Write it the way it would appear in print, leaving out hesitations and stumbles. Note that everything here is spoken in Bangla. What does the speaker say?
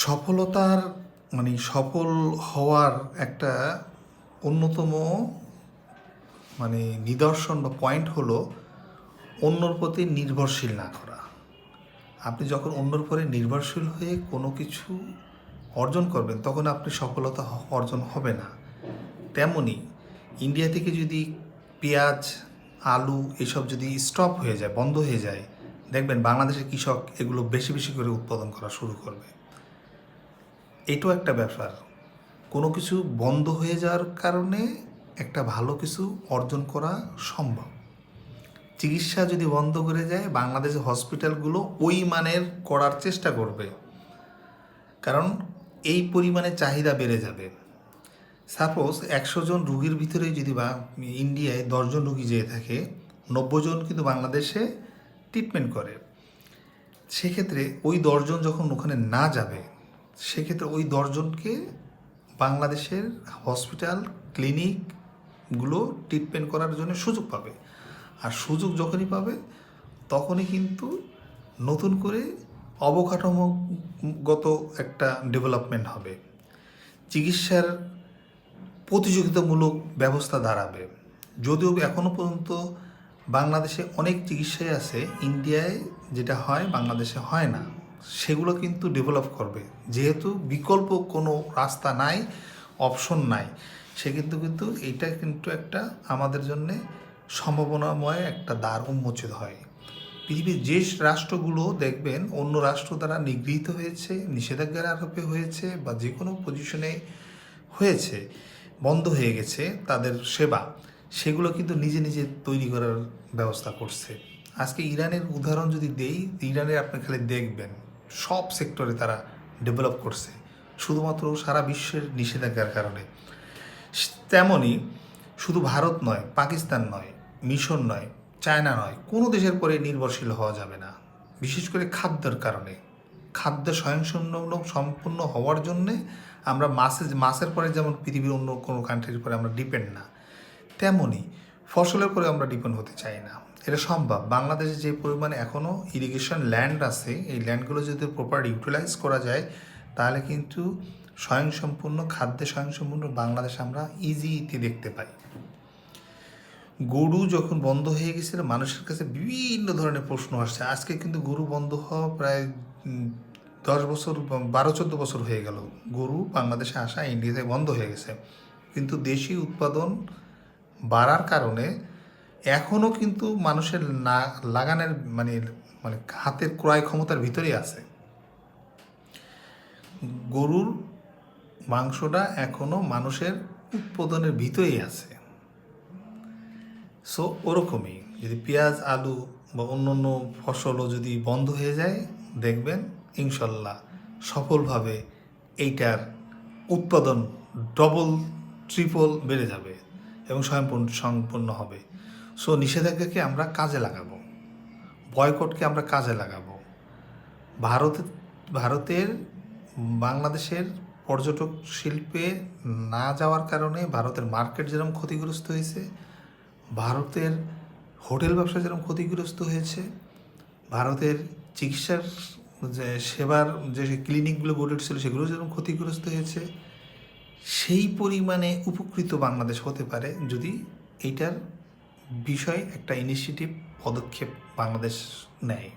সফলতার সফল হওয়ার একটা অন্যতম নিদর্শন বা পয়েন্ট হলো অন্যর প্রতি নির্ভরশীল না করা। আপনি যখন অন্যর উপরে নির্ভরশীল হয়ে কোনো কিছু অর্জন করবেন তখন আপনি সফলতা অর্জন হবে না। তেমনি ইন্ডিয়া থেকে যদি পেঁয়াজ, আলু এসব যদি স্টপ হয়ে যায়, বন্ধ হয়ে যায়, দেখবেন বাংলাদেশের কৃষক এগুলো বেশি বেশি করে উৎপাদন করা শুরু করবে। এটাও একটা ব্যাপার। কোনো কিছু বন্ধ হয়ে যাওয়ার কারণে একটা ভালো কিছু অর্জন করা সম্ভব। চিকিৎসা যদি বন্ধ করে যায়, বাংলাদেশের হসপিটালগুলো ওই মানের করার চেষ্টা করবে, কারণ এই পরিমাণে চাহিদা বেড়ে যাবে। সাপোজ 100 জন রুগীর ভিতরে যদি বা ইন্ডিয়ায় 10 জন রুগী যেয়ে থাকে, 90 জন কিন্তু বাংলাদেশে ট্রিটমেন্ট করে। সেক্ষেত্রে ওই 10 জন যখন ওখানে না যাবে, সেক্ষেত্রে ওই 10 জনকে বাংলাদেশের হসপিটাল, ক্লিনিকগুলো ট্রিটমেন্ট করার জন্য সুযোগ পাবে। আর সুযোগ যখনই পাবে তখনই কিন্তু নতুন করে অবকাঠামোগত একটা ডেভেলপমেন্ট হবে, চিকিৎসার প্রতিযোগিতামূলক ব্যবস্থা দাঁড়াবে। যদিও এখনও পর্যন্ত বাংলাদেশে অনেক চিকিৎসাই আছে, ইন্ডিয়ায় যেটা হয় বাংলাদেশে হয় না, সেগুলো কিন্তু ডেভেলপ করবে। যেহেতু বিকল্প কোনো রাস্তা নাই, অপশন নাই, সে কিন্তু এইটা কিন্তু একটা আমাদের জন্যে সম্ভাবনাময় একটা দ্বার উন্মোচিত হয়। পৃথিবীর যে রাষ্ট্রগুলো দেখবেন অন্য রাষ্ট্র দ্বারা নিগৃহীত হয়েছে, নিষেধাজ্ঞার আরোপে হয়েছে, বা যে কোনো পজিশনে হয়েছে, বন্ধ হয়ে গেছে তাদের সেবা, সেগুলো কিন্তু নিজে নিজে তৈরি করার ব্যবস্থা করছে। আজকে ইরানের উদাহরণ যদি দেই, ইরানের আপনি খালি দেখবেন সব সেক্টরে তারা ডেভেলপ করছে, শুধুমাত্র সারা বিশ্বের নিষেধাজ্ঞার কারণে। তেমনই শুধু ভারত নয়, পাকিস্তান নয়, মিশর নয়, চায়না নয়, কোনো দেশের পরে নির্ভরশীল হওয়া যাবে না। বিশেষ করে খাদ্যের কারণে, খাদ্য সম্পূর্ণ হওয়ার জন্যে আমরা মাছের পরে যেমন পৃথিবীর অন্য কোনো কান্ট্রির পরে আমরা ডিপেন্ড না, তেমনই ফসলের পরে আমরা ডিপেন্ড হতে চাই না। এটা সম্ভব। বাংলাদেশে যে পরিমাণে এখনও ইরিগেশন ল্যান্ড আছে, এই ল্যান্ডগুলো যদি প্রপার ইউটিলাইজ করা যায়, তাহলে কিন্তু খাদ্যে স্বয়ংসম্পূর্ণ বাংলাদেশ আমরা ইজিতে দেখতে পাই। গরু যখন বন্ধ হয়ে গেছিল, মানুষের কাছে বিভিন্ন ধরনের প্রশ্ন আসছে। আজকে কিন্তু গরু বন্ধ হওয়া প্রায় 10 বছর, 12-14 বছর হয়ে গেল। গরু বাংলাদেশে আসা, ইন্ডিয়াতে বন্ধ হয়ে গেছে, কিন্তু দেশি উৎপাদন বাড়ার কারণে এখনও কিন্তু মানুষের লাগানের হাতের ক্রয় ক্ষমতার ভিতরেই আছে। গরুর মাংসটা এখনও মানুষের উৎপাদনের ভিতরেই আছে। সো ওরকমই যদি পেঁয়াজ, আলু বা অন্য অন্য ফসলও যদি বন্ধ হয়ে যায়, দেখবেন ইনশাল্লাহ সফলভাবে এইটার উৎপাদন ডবল ট্রিপল বেড়ে যাবে এবং সম্পূর্ণ হবে। সো নিষেধাজ্ঞাকে আমরা কাজে লাগাবো, বয়কটকে আমরা কাজে লাগাবো। ভারতের বাংলাদেশের পর্যটক শিল্পে না যাওয়ার কারণে ভারতের মার্কেট যেরকম ক্ষতিগ্রস্ত হয়েছে, ভারতের হোটেল ব্যবসা যেরকম ক্ষতিগ্রস্ত হয়েছে, ভারতের চিকিৎসার যে সেবার যে ক্লিনিকগুলো গড়ে উঠেছিল সেগুলো যেরকম ক্ষতিগ্রস্ত হয়েছে, সেই পরিমাণে উপকৃত বাংলাদেশ হতে পারে যদি এইটার বিষয়ে একটা ইনিশিয়েটিভ পদক্ষেপ বাংলাদেশ নেয়।